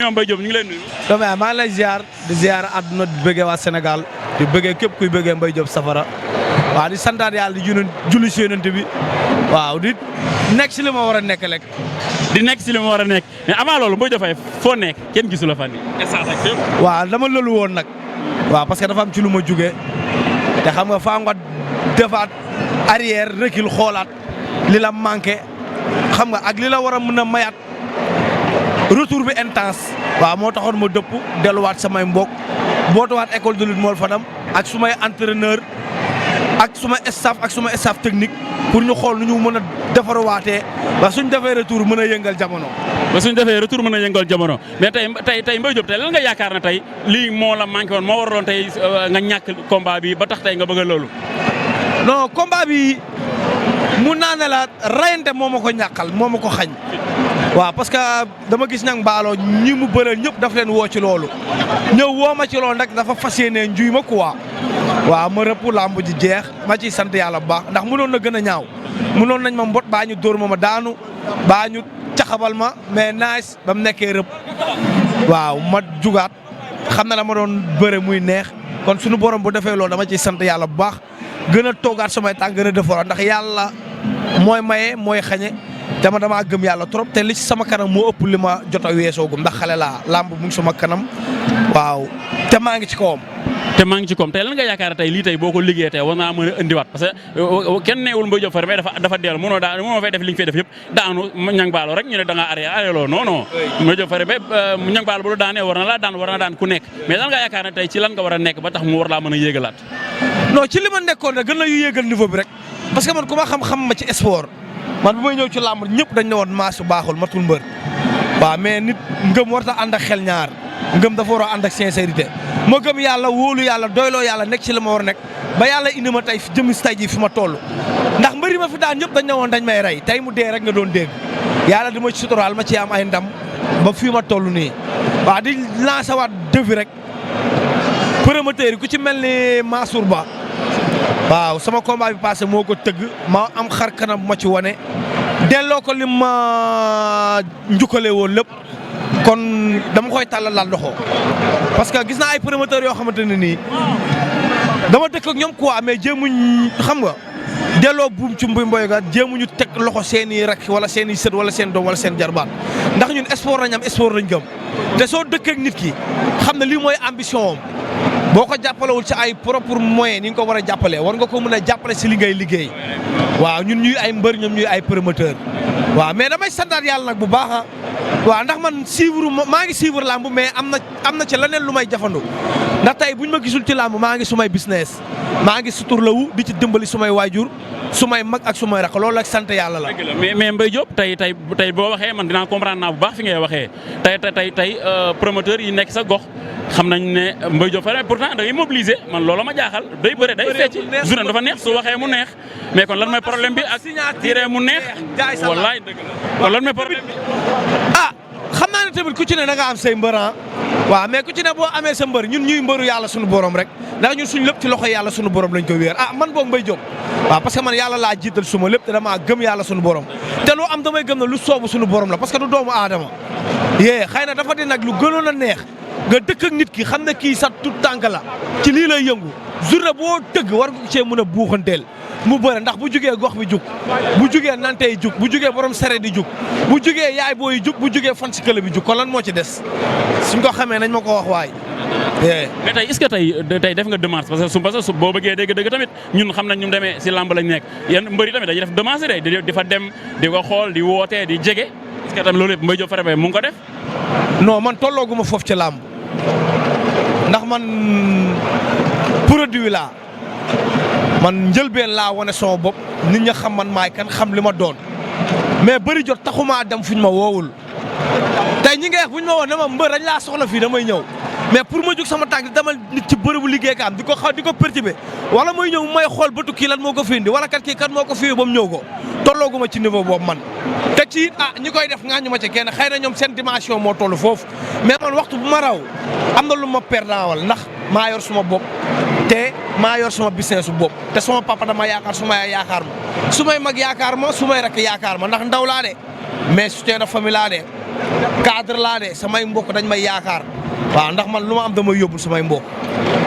champion Mbaye Diop ñu ngi lay nuyu. donc maa ngi lay ziar di ziar àdduna di bëggee waa Sénégal di bëggee képp kuy bëggee Mbaye Diop Safara waaw di santaat yàlla di julli si yonent bi waaw di nekk si li ma war a nekk rek. di nekk si li ma war a nekk mais avant loolu Mbaye Diop Faye foo nekk kenn gisu la fan yii. waaw dama lëlu woon nag. waaw parce que dafa am ci lu ma jugee te xam nga faa nga defaat arrière recul xoolaat li la manqué xam nga ak li la war a mën a mayaat retour bi intense. waaw moo taxoon ma dëpp delluwaat samay mbokk bootuwaat école de lutte Mor Fadam ak sumay entraîneur ak suma staff technique pour ñu xool nu ñu mën a defarwaatee ba suñ defee retour mën a yëngal jamono. mais tey Mbaye Diop tey lan nga yaakaar na tey lii moo la manqué woon moo waraloon tey nga ñàkk combat bi ba tax tey nga bëgg loolu. non combat bi mun naa ne la rayante moo ma ko ñàkkal moo ma ko xañ. waaw parce que dama gis nag Mballo ñi mu bëreel ñëpp daf leen woo ci loolu ñëw woo ma ci loolu nag dafa fas yéenee njuy ma quoi. waaw ma rëpp làmb ji jeex ma ciy sant yàlla bu baax ndax mënoon na gën a ñaaw mënoon nañ ma mbot baa ñu dóor ma daanu baa ñu caxabal ma mais nice ba mu nekkee rëpp waaw ma jugaat xam na la ma doon bëre muy neex kon suñu borom bu defee loolu dama ciy sant yàlla bu baax gën a toogaat samay tànk gën a defaroon ndax yàlla mooy maye mooy xañe damaa gëm yàlla trop te li ci sama kanam moo ëpp li ma jot a weesoogum ndax xale laa làmb mu ngi sama kanam waaw te maa ngi ci kawam. tey lan nga yaakaar tey lii tey boo ko liggéeyee tey war naa mën a indiwaat parce que kenn neewul Mbaye Diop Faye mais dafa dellu mënoo fay def li nga fay def yëpp daanu ñang baalo rek ñu ne da ngaa arrêté loo non Mbaye Diop Faye ñang baalo bu la daanee war na daan ku nekk mais lan nga yaakaar ne tey ci lan nga war a nekk ba tax mu war laa mën a yéegalaat. non ci li ma nekkoon rek gën na yu yéegal niveau bi rek parce que man ku ma xam ma ci sport man bu may ñëw ci làmb ñëpp dañ ne woon maas baaxul matul mbër waaw mais nit ngëm warta ànd ak xel ñaar ngëm dafa war a ànd ak sincérité ma gëm yàlla wóolu yàlla doyloo yàlla nekk ci li ma war a nekk ba yàlla indi ma tey jëmi tay ji fi ma toll ndax mbëri ma fi daan ñëpp dañ ne woon dañ may rey tey mu dee rek nga doon dégg yàlla di ma ci suturaal ma ci am ay ndam ba fii ma toll nii waaw di lancer waat défi rek promoteur yi ku ci mel ni Mansour Ba waaw sama combat bi passé moo ko tëgg ma am xar kanam ma ci wane delloo ko li ma njukkale woon lépp kon dama koy tàllal loxo parce que gis naa ay promoteurs yoo xamante ne nii dama dëkk ak ñoom quoi mais jéemuñ xam nga delloo buum ci mboy ga jéemuñu teg loxo seen i rak wala seen i sët wala seen doom wala seen jarbaat ndax ñun sport lañ am sport lañ gëm te soo dëkk ak nit ki xam ne lii mooy ambition am boo ko jàppalewul ci ay propre moyen ni nga ko war a jàppalee war nga ko mën a jàppale si li ngay liggéey waaw ñun ñuy ay mbër ñoom ñuy ay promoteur waaw mais damay santaat yàlla nag bu baax waaw ndax man maa ngi suivre làmb mais am na ci leneen lu may jafandu ndax tey buñ ma gisul ci làmb maa ngi sumay business maa ngi suturlawu di ci dimbali sumay waajur sumay mag ak sumay rakk loolu ak sant yàlla la. mais Mbaye Diop tey boo waxee man dinaa comprendre naa bu baax fi ngay waxee tey promoteur yi nekk sa gox xam nañ ne Mbaye Diop Faye pourtant da ngay mobiliser man loolu ma jaaxal day bëre day fecc journée dafa neex su waxee mu neex mais kon lan mooy problème bi ak tiré mu neex wallaay dëgg la kon lan mooy problème bi xam naa ne tamit ku ci ne da nga am say mbër waaw mais ku ci ne boo amee sa mbër ñun ñuy mbëru yàlla suñu borom rek ndax ñun suñu lépp ci loxo yàlla suñu borom lañ ko wéer man boog Mbaye Diop waaw parce que man yàlla laa jiital suma lépp te damaa gëm yàlla suñu borom te lu am damay gëm na lu soobu suñu borom la parce que du doomu aadama xëy na dafa di nag lu gënoon a neex nga dëkk ak nit ki xam ne kii sa tout tànk la ci lii lay yëngu journée boo tëgg war nga cee mën a buuxanteel mu bëre ndax bu jugee gox bi jug bu jugee nantey jug bu jugee borom sere di jug bu jugee yaay booy jug bu jugee fan si kële bi jug kon lan moo ci des suñ ko xamee nañ ma ko wax waay. mais tey est-ce que tey def nga démarche parce que su boo bëggee dégg tamit ñun xam nañ ñu demee si lamb lañ nekk yéen mbëri tamit dañuy def démarche di fa dem di ko xool di wootee di jege est-ce que tamit loolu yëpp Mbaye Diop Faye mu ngi ko def. non man tollooguma foofu ci lamb ndax man produit laa man njëlbeen laa wane sama bopp nit ña xam man maay kan xam li ma doon mais bëri jot taxumaa dem fuñ ma woowul tey ñi nga wax buñ ma woo ne ma mbër dañ laa soxla fii damay ñëw mais pour ma jóg sama tànk dama nit ci bërëbu liggéeykaam di ko perturber wala muy ñëw may xool bëtu kii lan moo ko fi indi wala kat kii kat moo ko fi ba mu ñëw ko tollooguma ci niveau boobu man te ci ñi koy def nga ñu ma ci kenn xëy na ñoom seen dimension moo toll foofu mais man waxtu bu ma raw am na lu ma perdaawal ndax maa yor suma bopp te maa yor suma business su bopp te suma papa dama yaakaar suma yaay yaakaar ma su may mag yaakaar ma su may rakk yaakaar ma ndax ndaw laa de mais soutien de famille laa de cadre laa de samay mbokk dañ may yaakaar waaw ndax man lu ma am damay yóbbul samay mbokk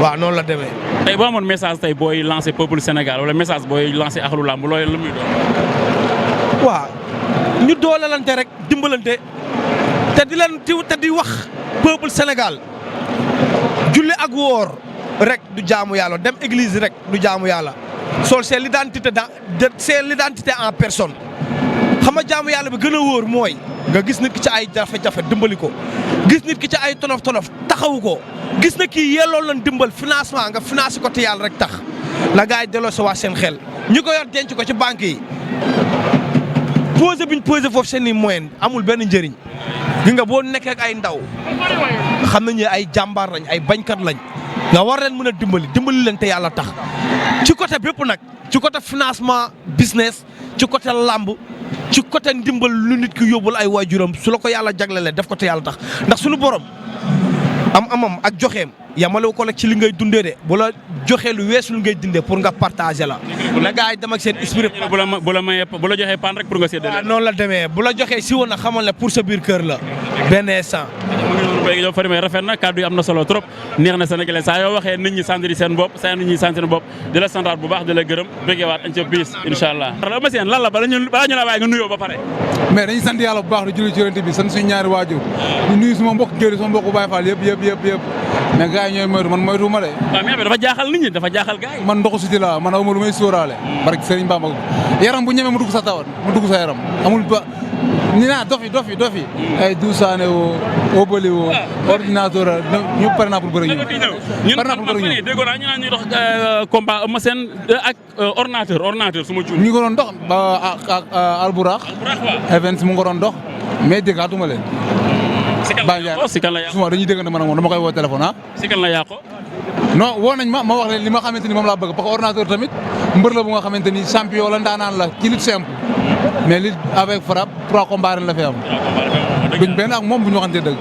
waaw noonu la demee. tey boo amoon message tey booy lancé peuple Sénégal wala message booy lancé axlu làmb looy lu muy doon. waaw ñu doolalante rek dimbalante te di wax peuple Sénégal julli ak woor rek du jaamu yàlla dem église rek du jaamu yàlla sol c'est l'identité en personne xam nga jaamu yàlla bi gën a wóor mooy nga gis nit ki ci ay jafe-jafe dimbali ko gis nit ki ci ay tonof-tonof taxawu ko gis na kii yellool lan dimbal financement nga financé ko te yàlla rek tax la gars yi delloo sa waa seen xel ñi ko yor denc ko ci banque yi posé bi ñu posé foofu seen i moyen amul benn njëriñ gi nga boo nekkee ak ay ndaw xam nañu ay jàmbaar lañ ay bañkat lañ nga war leen mën a dimbali leen te yàlla tax ci côté bépp nag ci côté financement business ci côté lamb ci côté ndimbal lu nit ki yóbbul ay waajuram su la ko yàlla jaglelee def ko te yàlla tax ndax suñu borom amam ak joxeem yamalewu ko rek ci li ngay dundee de bu la joxee lu weesu lu ngay dundee pour nga partager la. na gars yi dem ak seen esprit. bu la joxee pan rek pour nga séddale. waaw noonu la demee bu la joxee si woon na xamal ne pour sa biir kër la benn instant. yow Fary Mbaye rafet na kàddu yi am na solo trop neex na Sénégalais saa yoo waxee nit ñi sentir seen bopp saa nit ñi sentir seen bopp di la santaat bu baax di la gërëm bëggeewaat añ ca bis incha allah. Eumeu Sène lan la bala ñu la bàyyi nga nuyoo ba pare. mais dañuy sant yàlla bu baax di julli ci Yonent bi sant suñu ñaari waajur di nuyu suma mbokk géwél suma mbokk Baye Fall yëpp mais gars yi ñooy moytu man moytuwuma de. waaw mais dafa jaaxal nit ñi dafa jaaxal gars yi. man ndoxu siti la man awma lu may sóoraale. barke Serigne Bamba yaram bu ñemee mu dugg sa tawat mu dugg sa yaram amul ba ni naa dofi ay duusaane woo obali woo ordinateur ñu pare naa pour bëri ñu pare naa pour bëri ñu déggoon naa ñu naan ñuy dox combat Eumeu Sène ak ordinateur su ma juum. ñu ngi ko doon dox ba ak Alburax events mu ngi ko doon dox mais déggaatuma leen. si kan la yàqoo souvent dañuy déggante man ak moom dama koy woo téléphone si kan la yàqoo. non woo nañ ma wax leen li ma xamante ni moom laa bëgg parce que ordinateur tamit mbër la bu nga xamante ni champion la ndaanaan la ci lutte simple mais lutte avec frappe 3 combats la fi am. duñ benn ak moom bu ñu waxantee dëgg.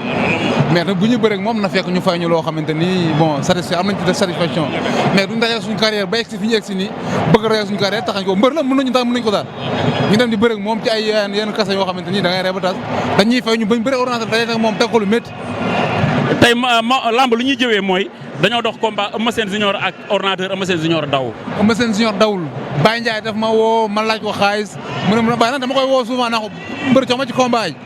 mais nag bu ñu bëreeg moom na fekk ñu fay ñu loo xamante ni bon satisfait am nañ ci satisfaction mais duñ dajee suñu carrière ba egsi fi ñu egsi nii bëgg a reyal suñu carrière taxañ ko mbër la mën nañ ko daal ñu dem di bëreeg moom ci ay yenn kasa yoo xamante ni da ngay ree ba tas dañuy fay ñu bañ bëreeg ordinateur dajee ak moom teg ko lu métti. tey lamb lu ñuy jëwee mooy dañoo dox combat Eumeu Sène junior ak ordinateur Eumeu Sène junior daw. Eumeu Sène junior dawul Baye Ndiaye daf ma woo ma laaj ko xaalis mu ne Baye nag dama koy woo souvent naa ko mbër cox ma ci combat yi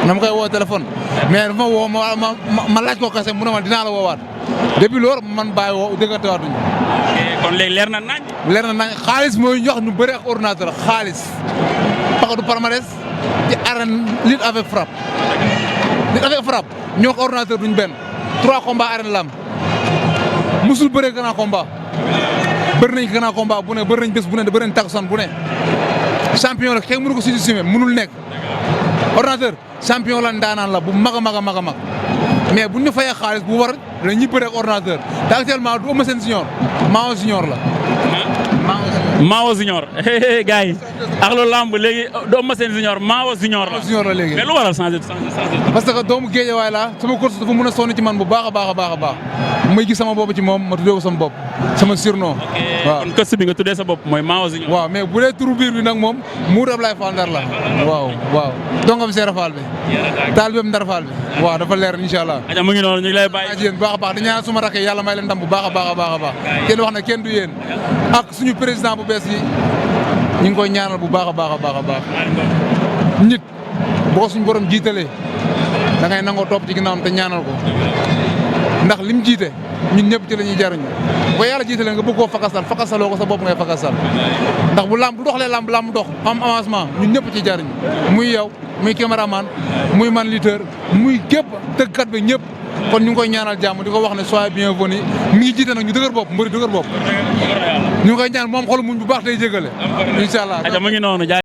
dama koy woo téléphone mais dafa ma woo ma laaj ko kese mu ne ma dinaa la woowaat depuis loolu man Baye woo déggante waatuñu. kon léegi leer na nañ. leer na nañ xaalis mooy ñu wax ñu bëri ak ordinateur xaalis parce que du palmarès ci arène lutte avec frappe lutte avec frappe ñoo ko ordinateur duñ benn 3 combats arène lam musul bëree grand combat bëri nañ grand combat bu ne bëri nañ bés bu ne bëri nañ takkusaan bu ne champion la kenn mënu ko sous-estimer mënul nekk ordinateur champion la ndaanaan la bu mag a mag a mag a mag mais bu ñu fayee xaalis bu war dañuy bëree ak ordinateur te actuellement du Eumeu Sène junior Mao junior la. Mao junior gars yi ak loolu lamb léegi du Eumeu Sène junior Mao junior la. junior la léegi mais lu waral changé. parce que doomu géejewaay la sama course dafa mën a sonn ci man bu baax a baax may gis sama bopp ci moom ma tuddee ko sama bopp sama surnom. waaw kon kës bi nga tuddee sa bopp mooy Mao junior. waaw mais bu dee turu biir bi nag moom Mour Ablaye Fall Ndar la. waaw dongam Seera Fall bi. taalibeem Ndar Fall bi. waaw dafa leer incha allah. aja mu ngi noonu ñu ngi lay bàyyi. bu baax a baax di ñaan suma rakk yàlla may leen ndam bu baax a baax. kenn wax ne kenn du yéen ak suñu président bu bees yi ñu ngi koy ñaanal bu baax a baax. nit boo suñu borom jiitalee da ngay nangoo topp ci ginnaawam te ñaanal ko ndax lim jiite ñun ñëpp ci la ñuy jariñu bu yàlla jiitalee nga bëgg koo fakasaloo ko sa bopp ngay fakasal ndax bu doxlee lamb dox am avancement ñun ñëpp ci jariñu muy yow muy caméraman muy man lutteur muy képp tëggkat bi ñëpp kon ñu ngi koy ñaanal jàmm di ko wax ne soyez bienvenue mi ngi jiite nag ñu dëgër bopp mbëri dëgër bopp ñu ngi koy ñaan moom xolu muñ bu baax tey jégale incha allah. mu ngi noonu